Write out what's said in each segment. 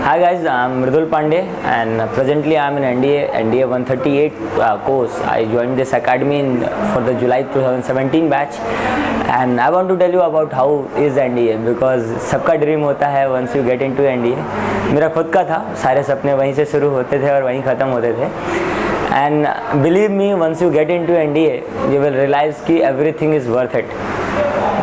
Hi guys, I'm Mridul Pandey and presently I'm in NDA 138 course. I joined this academy for the July 2017 batch and I want to tell you about how is NDA because सबका dream होता है once you get into NDA. मेरा खुद का था, सारे सपने वहीं से शुरू होते थे और वहीं ख़त्म होते थे. And believe me, once you get into NDA, you will realize कि everything is worth it.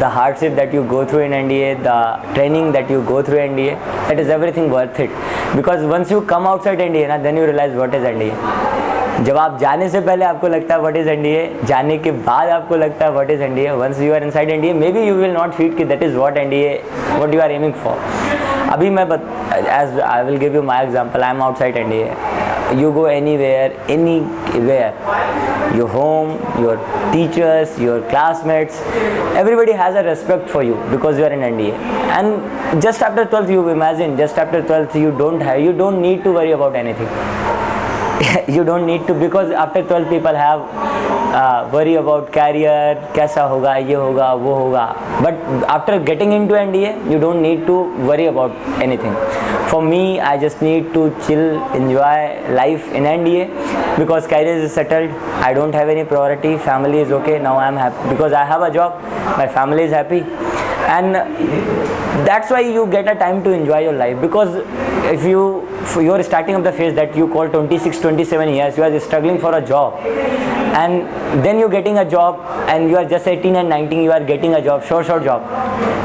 The hardship that you go through in NDA, the training that you go through NDA, that is everything worth it. Because once you come outside NDA ना, then you realize what is NDA. जब आप जाने से पहले आपको लगता है what is NDA, जाने के बाद आपको लगता है what is NDA. Once you are inside NDA, maybe you will not feel कि that is what NDA, what you are aiming for. अभी मैं as I will give you my example, I am outside NDA. You go anywhere, your home, your teachers, your classmates, everybody has a respect for you because you are in NDA. And just after 12th, you imagine, just after 12th, you don't need to worry about anything. You don't need to, because after 12 people have worry about career, कैसा होगा, ये होगा, वो होगा. But after getting into NDA, you don't need to worry about anything. For me, I just need to chill, enjoy life in NDA because career is settled. I don't have any priority. Family is okay. Now I am happy because I have a job. My family is happy. And that's why you get a time to enjoy your life, because if you are starting of the phase that you call 26, 27 years, you are struggling for a job, and then you're getting a job and you are just 18 and 19, you are getting a job, short job.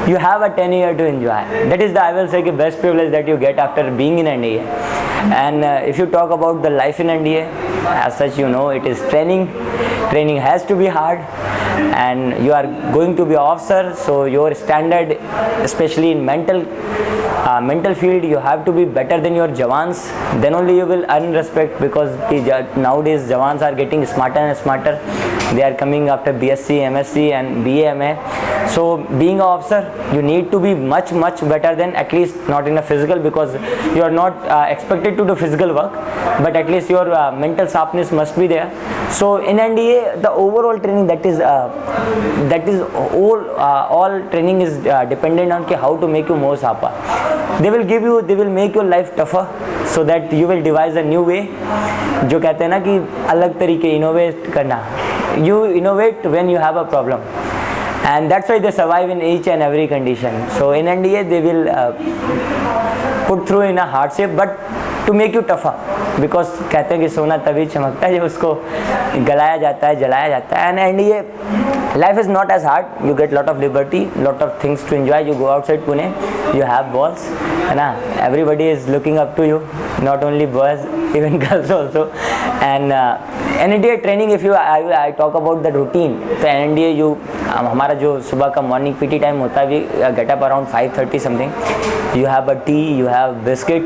You have a 10 year to enjoy. That is the, I will say, the best privilege that you get after being in NDA. And if you talk about the life in NDA, as such, you know, it is training has to be hard, and you are going to be officer, so your standard, especially in mental field, you have to be better than your jawans. Then only you will earn respect, because nowadays jawans are getting smarter and smarter. They are coming after BSc, MSc and BA, MA. So being an officer, you need to be much better than, at least not in a physical, because you are not expected to do physical work, but at least your mental sharpness must be there. So in NDA, the overall training, that is all training is dependent on how to make you more sharper. They will make your life tougher, so that you will devise a new way. जो कहते हैं ना कि अलग तरीके innovate करना. You innovate when you have a problem, and that's why they survive in each and every condition. So in NDA, they will put through in a hardship, but to make you tougher, because कहते हैं कि सोना तभी चमकता है जब उसको गलाया जाता है, जलाया जाता है. And NDA life is not as hard. You get lot of liberty, lot of things to enjoy. You go outside Pune, you have balls, है ना? Everybody is looking up to you, not only boys, even girls also. And NDA training, if I talk about the routine, तो NDA हमारा जो सुबह का morning PT time होता है, we get up around 5:30 something. You have a tea, you have biscuit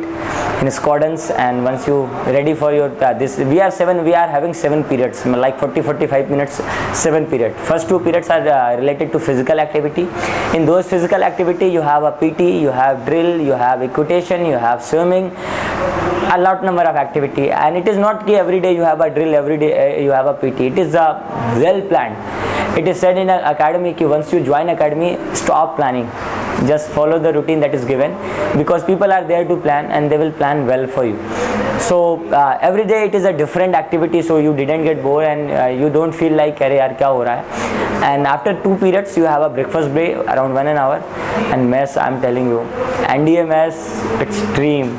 in squadrons, and once you ready for your we are having 7 periods, like 40-45 minutes, 7 periods. First 2 periods are related to physical activity. In those physical activity, you have a PT, you have drill, you have equitation, you have swimming, a lot number of activity. And it is not कि every day you have a drill, every day you have a PT. It is well planned. It is said in an academy कि once you join academy, stop planning. Just follow the routine that is given, because people are there to plan and they will plan well for you. So every day it is a different activity, so you didn't get bored and you don't feel like अरे यार क्या हो रहा है. And after 2 periods you have a breakfast break around 1 hour, and mess, I'm telling you, NDA mess, extreme.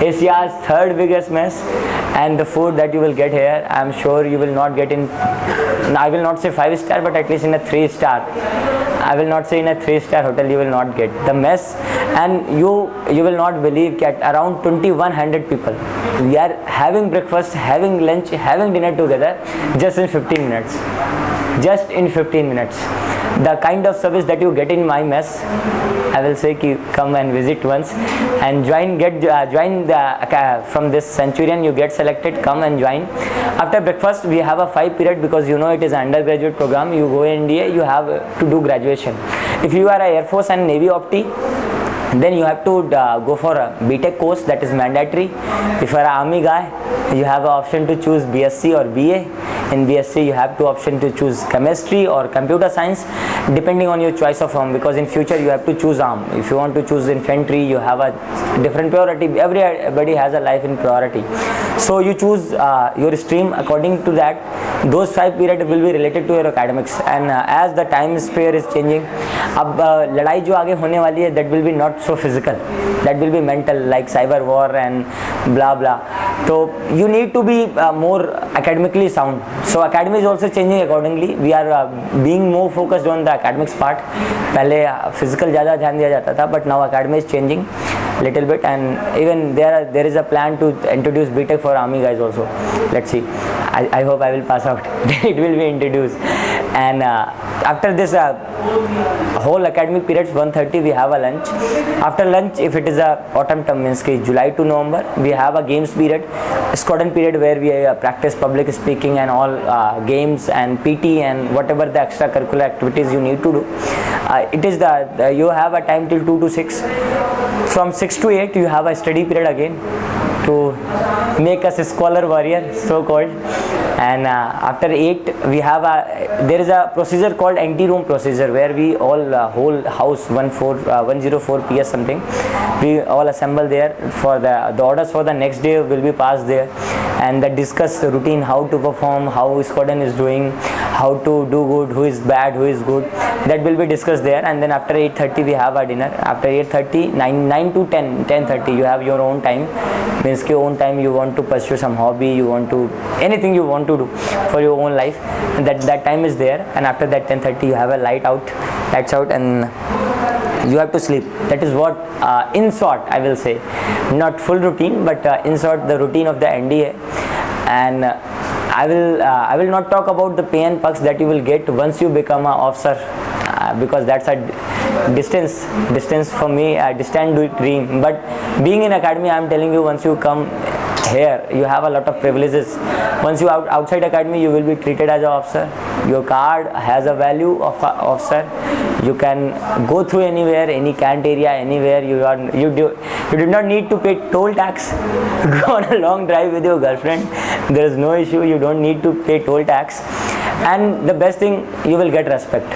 Asia's 3rd biggest mess, and the food that you will get here, I'm sure you will not get in, I will not say 5-star, but at least in a 3-star. I will not say in a 3-star hotel you will not get the mess. And you will not believe that around 2100 people, we are having breakfast, having lunch, having dinner together just in 15 minutes. Just in 15 minutes. The kind of service that you get in my mess, I will say ki come and visit once and join from this Centurion. You get selected, come and join. After breakfast we have a 5 period, because you know it is an undergraduate program. You go in NDA, you have to do graduation. If you are a Air Force and Navy optee, Then you have to go for a BTech course, that is mandatory. If you are an army guy, you have an option to choose BSc or BA. In BSc you have two option to choose chemistry or computer science, depending on your choice of arm, because in future you have to choose arm. If you want to choose infantry, you have a different priority. Everybody has a life in priority, so you choose your stream according to that. Those 5 periods will be related to your academics, and as the time sphere is changing, अब लड़ाई जो आगे होने वाली है, that will be not so physical, that will be mental, like cyber war and blah blah. So you need to be more academically sound. So academy is also changing accordingly. We are being more focused on the academics part. पहले physical ज़्यादा ध्यान दिया जाता था, but now academy is changing little bit, and even there is a plan to introduce BTech for army guys also. Let's see. I hope I will pass out. It will be introduced, and after this whole academic periods 1:30 we have a lunch. After lunch, if it is a autumn term, means ki July to November, we have a games period, squadron period, where we practice public speaking and all games and PT and whatever the extracurricular activities you need to do. It is you have a time till 2 to 6. From 6 to 8 you have a study period again to make us a scholar warrior, so called. And after 8 we have there is a procedure called anti-room procedure, where we all whole house 104 PS something, we all assemble there for the orders for the next day will be passed there, and that discuss the routine, how to perform, how squadron is doing, how to do good, who is bad, who is good, that will be discussed there. And then after 8:30 we have our dinner. After 8:30, 9 to 10:30 you have your own time, means your own time, you want to pursue some hobby, you want to anything you want to do for your own life, and that time is there. And after that 10:30 you have a lights out, and you have to sleep. That is what in short I will say, not full routine, but in short the routine of the NDA. And I will not talk about the pay and perks that you will get once you become an officer, because that's a distance for me, a distant dream. But being in academy, I am telling you, once you come here you have a lot of privileges. Once you outside academy, you will be treated as an officer. Your card has a value of an officer. You can go through anywhere, any cant area, anywhere. You do not need to pay toll tax. Go on a long drive with your girlfriend, there is no issue. You don't need to pay toll tax. And the best thing, you will get respect.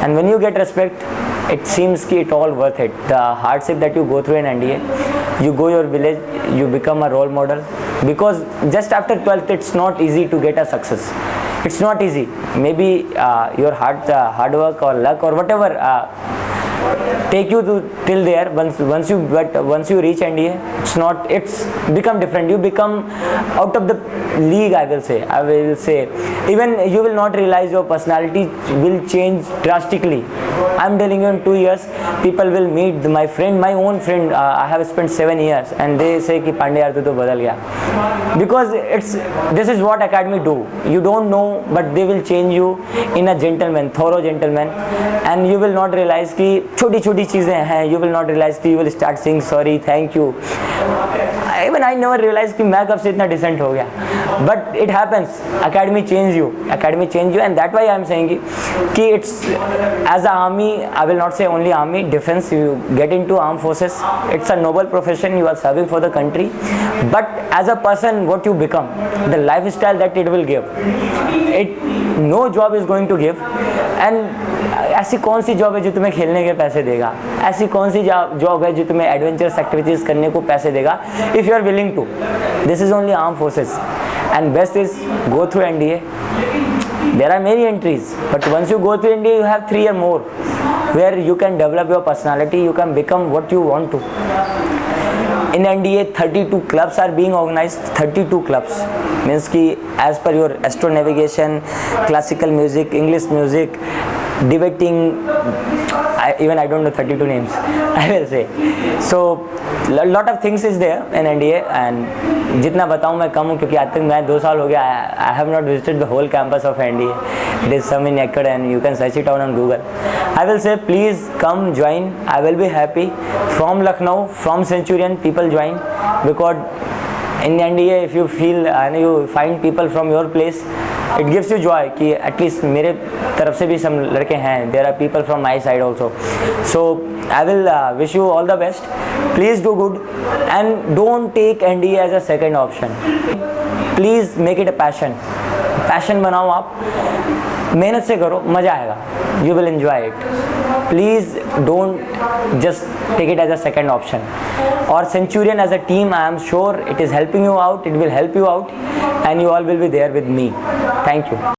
And when you get respect, it seems ki it all worth it. The hardship that you go through in NDA, you go your village, you become a role model, because just after 12th it's not easy to get a success. It's not easy. Maybe your hard work or luck or whatever take you to till there. Once you reach NDA, it's become different. You become out of the league, I will say. Even you will not realize your personality will change drastically. I'm telling you, in 2 years people will meet my own friend. I have spent 7 years, and they say ki Pandey yaar tu to badal gaya, because this is what academy do. You don't know, but they will change you in a thorough gentleman, and you will not realize ki छोटी छोटी चीज़ें हैं. You will not realize कि you will start saying sorry, thank you. Even I never realized कि मैं कब से इतना decent हो गया. But it happens. Academy change you, and that why I am saying कि it's as an army. I will not say only army, defense. You get into armed forces. It's a noble profession. You are serving for the country. But as a person, what you become, the lifestyle that it will give, no job is going to give. And ऐसी कौन सी job है जो तुम्हें खेलने के पैसे देगा? ऐसी कौन सी जॉब है जो तुम्हें एडवेंचरस एक्टिविटीज करने को पैसे देगा? If you are willing to, this is only arm forces. And best is go through NDA. There are many entries, but once you go through NDA, you have 3 or more, where you can develop your personality. You can become what you want to. In NDA, 32 clubs are being organized. 32 clubs means ki as per your astro navigation, classical music, English music, debating, even I don't know 32 names, I will say. So a lot of things is there in NDA, and जितना बताऊँ मैं कम हूँ, क्योंकि आज तक मैं 2 साल हो गया. I have not visited the whole campus of NDA. It is some in Ekkad, and you can search it out on Google. I will say please come join. I will be happy. From Lucknow, from Centurion, people join, because in NDA if you feel and you find people from your place, it gives you joy कि at least मेरे तरफ से भी some लड़के हैं, there are people from my side also. So I will wish you all the best. Please do good and don't take NDA as a second option. Please make it a passion. Passion बनाओ आप, मेहनत से करो, मज़ा आएगा. You will enjoy it. Please don't just take it as a second option. Or Centurion as a team, I am sure it is helping you out. It will help you out, and you all will be there with me. Thank you.